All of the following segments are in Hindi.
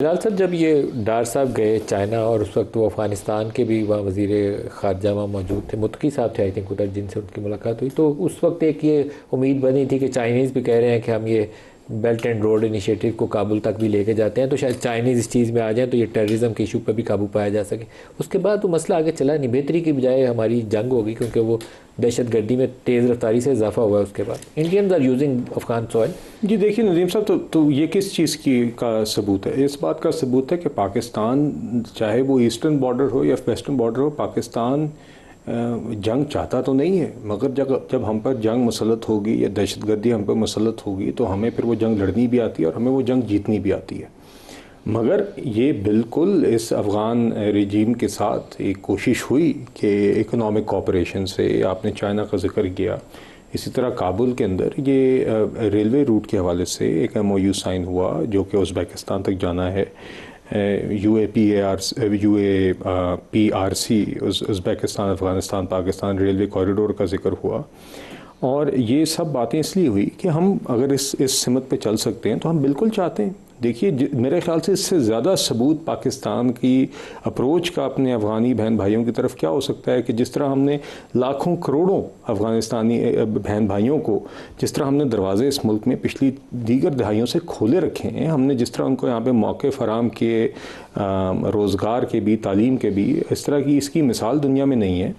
फिलहाल सर, जब ये डार साहब गए चाइना और उस वक्त वो अफ़गानिस्तान के भी वहाँ वज़ीर ख़ारजा वहाँ मौजूद थे, मुत्तकी साहब थे आई थिंक उधर, जिनसे उनकी मुलाकात हुई, तो उस वक्त एक ये उम्मीद बनी थी कि चाइनीज़ भी कह रहे हैं कि हम ये बेल्ट एंड रोड इनिशिएटिव को काबुल तक भी लेके जाते हैं, तो शायद चाइनीज़ इस चीज़ में आ जाएँ तो ये टेररिज्म के इशू पर भी काबू पाया जा सके। उसके बाद वो मसला आगे चला नहीं, बेहतरी की बजाय हमारी जंग होगी, क्योंकि वो दहशत गर्दी में तेज़ रफ्तारी से इजाफा हुआ है। उसके बाद Indians are using Afghan soil. जी देखिए नदीम साहब, तो ये किस चीज़ की का सबूत है? इस बात का सबूत है कि पाकिस्तान, चाहे वो ईस्टर्न बॉर्डर हो या वेस्टर्न बॉर्डर हो, पाकिस्तान जंग चाहता तो नहीं है, मगर जब जब हम पर जंग मुसल्लत होगी या दहशतगर्दी हम पर मुसल्लत होगी तो हमें फिर वो जंग लड़नी भी आती है और हमें वो जंग जीतनी भी आती है। मगर ये बिल्कुल इस अफ़गान रिजीम के साथ एक कोशिश हुई कि इकोनॉमिक कोऑपरेशन से, आपने चाइना का जिक्र किया, इसी तरह काबुल के अंदर ये रेलवे रूट के हवाले से एक MOU साइन हुआ जो कि उज़्बेकिस्तान तक जाना है। UAPRC Uzbekistan Afghanistan Pakistan railway corridor का जिक्र हुआ। और ये सब बातें इसलिए हुई कि हम अगर इस सिमत पे चल सकते हैं तो हम बिल्कुल चाहते हैं। देखिए मेरे ख्याल से इससे ज़्यादा सबूत पाकिस्तान की अप्रोच का अपने अफ़गानी बहन भाइयों की तरफ क्या हो सकता है कि जिस तरह हमने लाखों करोड़ों अफ़गानिस्तानी बहन भाइयों को, जिस तरह हमने दरवाज़े इस मुल्क में पिछली दीगर दहाइयों से खोले रखे हैं, हमने जिस तरह उनको यहाँ पे मौके फराम किए, रोज़गार के भी, तालीम के भी, इस तरह की इसकी मिसाल दुनिया में नहीं है।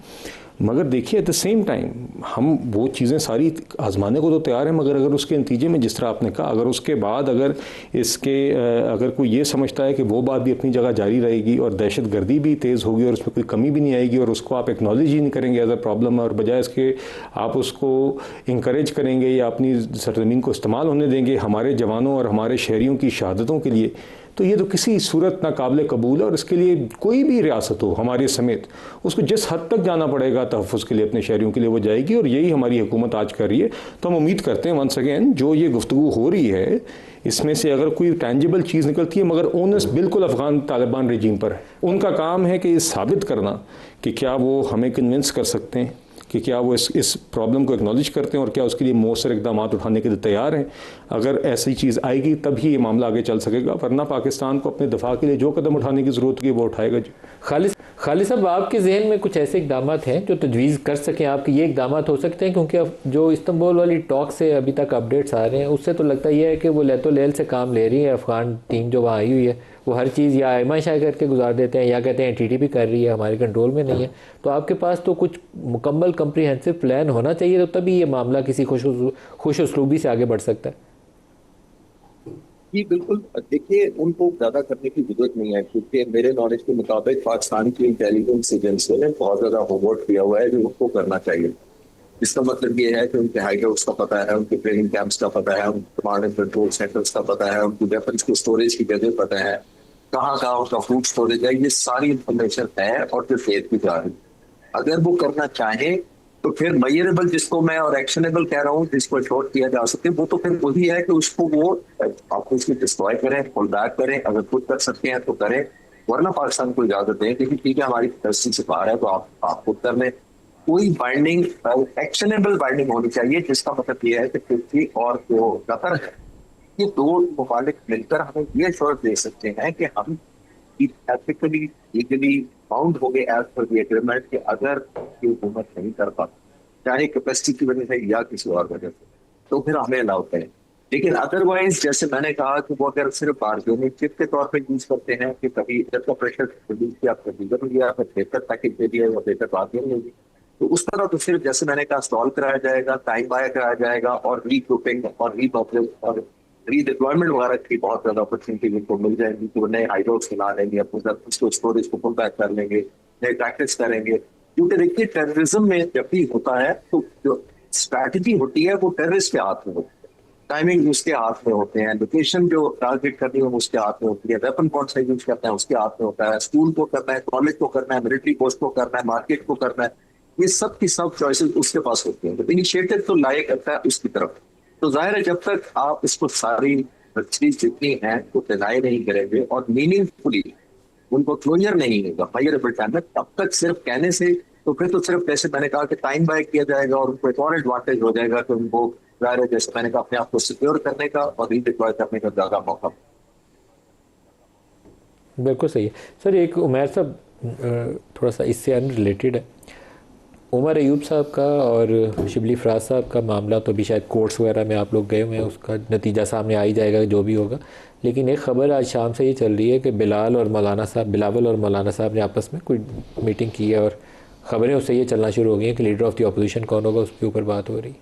मगर देखिए एट द सेम टाइम हम वो चीज़ें सारी आजमाने को तो तैयार हैं, मगर अगर उसके नतीजे में, जिस तरह आपने कहा, अगर उसके बाद अगर कोई ये समझता है कि वो बात भी अपनी जगह जारी रहेगी और दहशत गर्दी भी तेज़ होगी और उसमें कोई कमी भी नहीं आएगी और उसको आप एक्नॉलेज ही नहीं करेंगे एज अ प्रॉब्लम, और बजाय इसके आप उसको इंकरेज करेंगे या अपनी सरजमीन को इस्तेमाल होने देंगे हमारे जवानों और हमारे शहरियों की शहादतों के लिए, तो ये तो किसी सूरत नाकाबिल कबूल है। और इसके लिए कोई भी रियासत हो हमारे समेत, उसको जिस हद तक जाना पड़ेगा तहफ़्फ़ुज़ के लिए अपने शहरियों के लिए, वो जाएगी, और यही हमारी हुकूमत आज कर रही है। तो हम उम्मीद करते हैं वंस अगेन जो ये गुफ्तगू हो रही है इसमें से अगर कोई टेंजिबल चीज़ निकलती है, मगर ओनस बिल्कुल अफ़गान तालिबान रजीम पर है। उनका काम है कि ये साबित करना कि क्या वो हमें कन्विंस कर सकते हैं कि क्या वो इस प्रॉब्लम को एक्नॉलेज करते हैं और क्या उसके लिए मौसर इकदाम उठाने के लिए तैयार हैं। अगर ऐसी चीज़ आएगी तभी ये मामला आगे चल सकेगा, वरना पाकिस्तान को अपने दफा के लिए जो कदम उठाने की ज़रूरत है वो उठाएगा। जी खालिद साहब, आपके जहन में कुछ ऐसे इकदाम हैं जो तजवीज़ कर सकें? आपके ये इकदाम हो सकते हैं, क्योंकि अब जो इस्तंबुल वाली टॉक से अभी तक अपडेट्स आ रहे हैं उससे तो लगता ही है कि वो लेतो लेल से काम ले रही है अफ़गान टीम जो वहाँ आई हुई है। वो हर चीज़ या आयमा शाय करके गुजार देते हैं या कहते हैं TTP कर रही है, हमारे कंट्रोल में नहीं है। तो आपके पास तो कुछ मुकम्मल कम्प्रीहेंसिव प्लान होना चाहिए, तो तभी ये मामला किसी खुश उसलूबी से आगे बढ़ सकता है। जी बिल्कुल। देखिए, उनको ज्यादा करने की जरूरत नहीं है, क्योंकि मेरे नॉलेज के मुताबिक पाकिस्तान की इंटेलिजेंस एजेंसी ने बहुत ज्यादा होमवर्क किया हुआ है जो उनको करना चाहिए। इसका मतलब ये है कि उनके हाइडआउट्स का पता है, उनके ट्रेनिंग कैंप्स का पता है, उनके कमांड एंड कंट्रोल सेंटर्स का पता है, उनकी वेपन्स की स्टोरेज की जगह पता है, कहाँ कहाँ उनका फूड स्टोरेज है। ये सारी इंफॉर्मेशन है और फिर फेज की जा रही है। अगर वो करना चाहे तो फिर मयरेबल, जिसको मैं, और एक्शनेबल कह रहा हूँ, जिसको शॉर्ट किया जा सके, वो तो फिर वही है कि उसको वो आपको इसकी डिस्ट्रॉय करें, पुल बैक करें। अगर खुद कर सकते हैं तो करें, वरना पाकिस्तान को इजाजत दें कि ठीक है हमारी कैपेसिटी से बाहर है तो आप खुद कर लें। कोई बाइंडिंग, एक्शनेबल बाइंडिंग होनी चाहिए, जिसका मतलब ये है कि तुर्की और जो कतर है, ये दो ममालिक मिलकर हमें ये श्योर दे सकते हैं कि हम एथिकली लीगली बाउंड हो गए एज पर द एग्रीमेंट, कि अगर ये हुकूमत नहीं कर पाती, चाहे कैपेसिटी की वजह से या किसी और वजह से, तो फिर हमें अलाउ करें। लेकिन अदरवाइज, जैसे मैंने कहा कि वो अगर सिर्फ बार्गेनिंग के तौर पर यूज करते हैं कि कभी इधर का प्रेशर रिलीज किया, फिर इधर लिया, फिर बेहतर पैकेज दे दिया या बेहतर बार्गेनिंग होगी, तो उस तरह तो सिर्फ जैसे मैंने कहा स्टॉल कराया जाएगा, टाइम बाय कराया जाएगा, और रीग्रुपिंग और और रीडिप्लॉयमेंट वगैरह की बहुत ज्यादा अपॉर्चुनिटी उनको मिल जाएंगी कि वो नए हाइड्रोट्स बना लेंगे, अपने उसको स्टोरेज को पुल बैक कर लेंगे, नए टैक्टिक्स करेंगे। क्योंकि देखिए, टेररिज्म में जब भी होता है तो जो स्ट्रैटेजी होती है वो टेररिस्ट के हाथ में होती है, टाइमिंग उसके हाथ में होते हैं, लोकेशन जो टारगेट करनी है उसके हाथ में होती है, वेपन कौन सा यूज करना है उसके हाथ में होता है, स्कूल को करना है, कॉलेज को करना है, मिलिट्री पोस्ट को करना है, मार्केट को करना है, ये सब की सब चॉइसेस उसके पास होती हैं। तो इनिशिएटिव तो लाया करता है उसकी तरफ। तो जाहिर है जब तक आप इसको सारी चीज जितनी है तो डिनाई नहीं करेंगे और मीनिंगफुली उनको क्लोजर नहीं होगा मेजरेबल टाइम में, तब तक सिर्फ कहने से, तो फिर तो सिर्फ जैसे मैंने कहा कि टाइम बाय किया जाएगा और उनको एक और एडवांटेज हो जाएगा कि उनको जाहिर है, जैसे मैंने कहा, अपने आप को सिक्योर करने का और रीडिप्लॉय करने का ज्यादा मौका। बिल्कुल सही है सर। एक उमैर साहब, थोड़ा सा इससे अनरिलेटेड है, उमर अयूब साहब का और शिबली फराज साहब का मामला तो अभी शायद कोर्ट्स वगैरह में आप लोग गए हुए हैं, उसका नतीजा सामने आ ही जाएगा जो भी होगा। लेकिन एक ख़बर आज शाम से ये चल रही है कि बिलावल और मौलाना साहब ने आपस में कोई मीटिंग की है, और ख़बरें उससे ये चलना शुरू हो गई हैं कि लीडर ऑफ द अपोजिशन कौन होगा उसके ऊपर बात हो रही।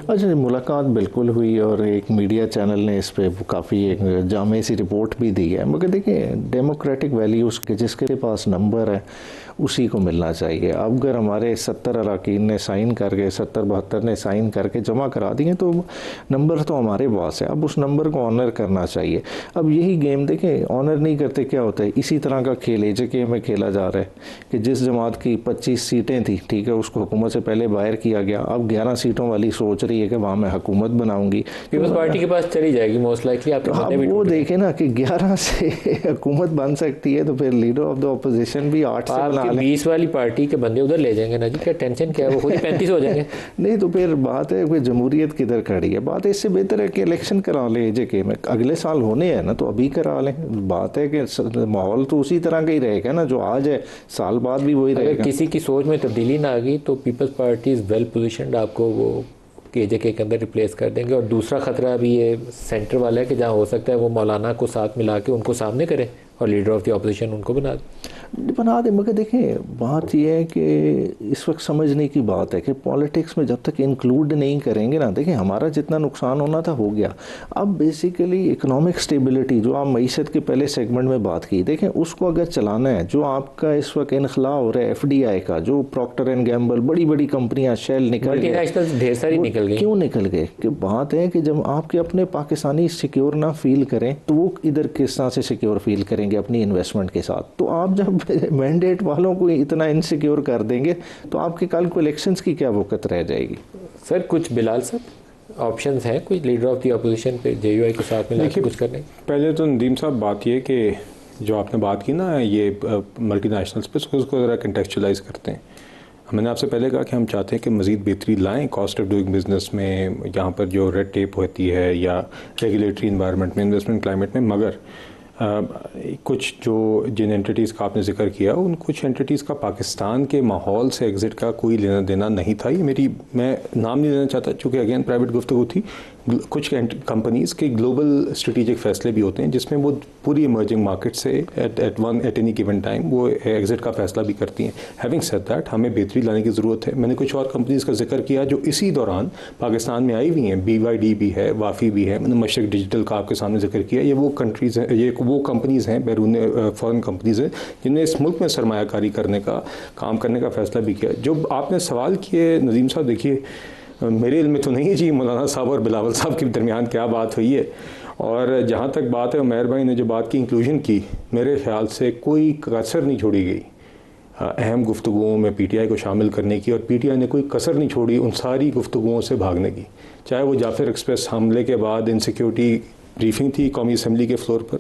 अच्छा, मुलाकात बिल्कुल हुई और एक मीडिया चैनल ने इस पे काफ़ी एक जामे सी रिपोर्ट भी दी है। मगर देखिए, डेमोक्रेटिक वैल्यूज़ के जिसके पास नंबर है उसी को मिलना चाहिए। अब अगर हमारे 70 अरकान ने साइन करके 70-72 ने साइन करके जमा करा दिए तो नंबर तो हमारे पास है, अब उस नंबर को ऑनर करना चाहिए। अब यही गेम देखें, ऑनर नहीं करते क्या होता है, इसी तरह का खेल AJK में खेला जा रहा है कि जिस जमात की 25 सीटें थी, ठीक है, उसको हुकूमत से पहले बाहर किया गया, अब 11 सीटों वाली सोच रही है कि वहाँ मैं हुकूमत बनाऊंगी, पीपल्स पार्टी के पास चली जाएगी मोस्ट लाइकली। आप वो देखें ना कि 11 से हुकूमत बन सकती है, तो फिर लीडर ऑफ द अपोजिशन भी 8 से बना 20 वाली पार्टी के बंदे उधर ले जाएंगे ना जी, क्या टेंशन क्या है, वो खुद ही 35 हो जाएंगे। नहीं तो फिर बात है कि जमहूरियत किधर खड़ी है। बात है इससे बेहतर है कि इलेक्शन करा लें AJK में, अगले साल होने हैं ना, तो अभी करा लें। बात है कि माहौल तो उसी तरह का ही रहेगा ना, जो आज है साल बाद भी वही रहेगा। किसी की सोच में तब्दीली ना आ गई तो peoples party is well positioned आपको वो AJK के अंदर रिप्लेस कर देंगे। और दूसरा ख़तरा भी ये सेंटर वाला है कि जहाँ हो सकता है वो मौलाना को साथ मिला के उनको सामने करें और लीडर ऑफ द अपोजिशन उनको बना दे। मगर देखें, बात यह है कि इस वक्त समझने की बात है कि पॉलिटिक्स में जब तक इंक्लूड नहीं करेंगे ना, देखें हमारा जितना नुकसान होना था हो गया। अब बेसिकली इकोनॉमिक स्टेबिलिटी जो आप मईशत के पहले सेगमेंट में बात की, देखें उसको अगर चलाना है, जो आपका इस वक्त इनखला हो रहा है FDI का, जो प्रॉक्टर एंड गैम्बल, बड़ी बड़ी कंपनियां, शेल निकल गए, ढेर सारी निकल गई। क्यों निकल गए? कि बात है कि जब आपके अपने पाकिस्तानी सिक्योर ना फील करें तो वो इधर किस तरह से सिक्योर फील करेंगे अपनी इन्वेस्टमेंट के साथ। तो आप जब मैंडेट वालों को इतना इनसिक्योर कर देंगे तो आपके कल को इलेक्शंस की क्या वक़्त रह जाएगी। सर कुछ बिलाल साहब ऑप्शंस हैं कोई लीडर ऑफ द अपोजिशन पे JUI के साथ मिला के कुछ करने? पहले तो नदीम साहब बात ये कि जो आपने बात की ना ये मल्टीनेशनल्स पे, उसको ज़रा कंटेक्चुअलाइज करते हैं। मैंने आपसे पहले कहा कि हम चाहते हैं कि मज़ीद बेहतरी लाएं कॉस्ट ऑफ डूइंग बिज़नेस में, यहाँ पर जो रेड टेप होती है या रेगुलेटरी इन्वायरमेंट में, इन्वेस्टमेंट क्लाइमेट में। मगर कुछ जो जिन एंटिटीज़ का आपने जिक्र किया, उन कुछ एंटिटीज़ का पाकिस्तान के माहौल से एग्ज़िट का कोई लेना देना नहीं था। ये मैं नाम नहीं लेना चाहता चूँकि अगेन प्राइवेट गुफ्तगू थी। कुछ कंपनीज़ के ग्लोबल स्ट्रेटेजिक फ़ैसले भी होते हैं जिसमें वो पूरी इमर्जिंग मार्केट से एट एनी गिवन टाइम वो एग्ज़िट का फ़ैसला भी करती हैं। हैविंग सेड दैट, हमें बेहतरी लाने की ज़रूरत है। मैंने कुछ और कंपनीज़ का जिक्र किया जो इसी दौरान पाकिस्तान में आई हुई हैं। BYD भी है, वाफ़ी भी है, मैंने मशरक डिजिटल का आपके सामने जिक्र किया। ये वो कंट्रीज़ हैं, ये वो कंपनीज़ हैं, बैरून फॉरेन कंपनीज़ हैं जिन्हें इस मुल्क में सरमायाकारी करने का काम करने का फ़ैसला भी किया। जो आपने सवाल किए नदीम साहब, देखिए मेरे इल्म में तो नहीं है जी मौलाना साहब और बिलावल साहब के दरमियान क्या बात हुई है। और जहाँ तक बात है उमैर भाई ने जो बात की इंक्लूजन की, मेरे ख्याल से कोई कसर नहीं छोड़ी गई अहम गुफ्तगुओं में PTI को शामिल करने की, और PTI ने कोई कसर नहीं छोड़ी उन सारी गुफ्तगुओं से भागने की। चाहे वो जाफर एक्सप्रेस हमले के बाद इनसिक्योरिटी ब्रीफिंग थी कौमी असम्बली के फ्लोर पर,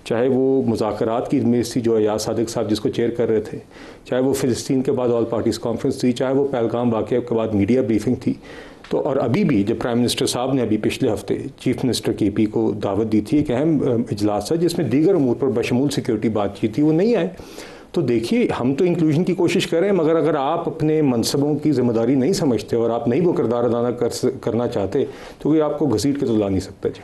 चाहे वो मुज़ाकरात की इजमेज थी जो अयाज सादिक साहब जिसको चेयर कर रहे थे, चाहे वो फ़िलिस्तीन के बाद ऑल पार्टीज़ कॉन्फ्रेंस थी, चाहे वो पहलगाम वाक़े के बाद मीडिया ब्रीफिंग थी। तो और अभी भी जब प्राइम मिनिस्टर साहब ने अभी पिछले हफ्ते चीफ मिनिस्टर KP को दावत दी थी, एक अहम इजलास था जिसमें दीगर उमूर पर बशमूल सिक्योरिटी बातचीत थी, वो नहीं आए। तो देखिए हम तो इंक्लूजन की कोशिश करें, मगर अगर आप अपने मनसबों की जिम्मेदारी नहीं समझते और आप नहीं वो किरदार अदा करना चाहते तो कोई आपको घसीट के तो ला नहीं सकता जी।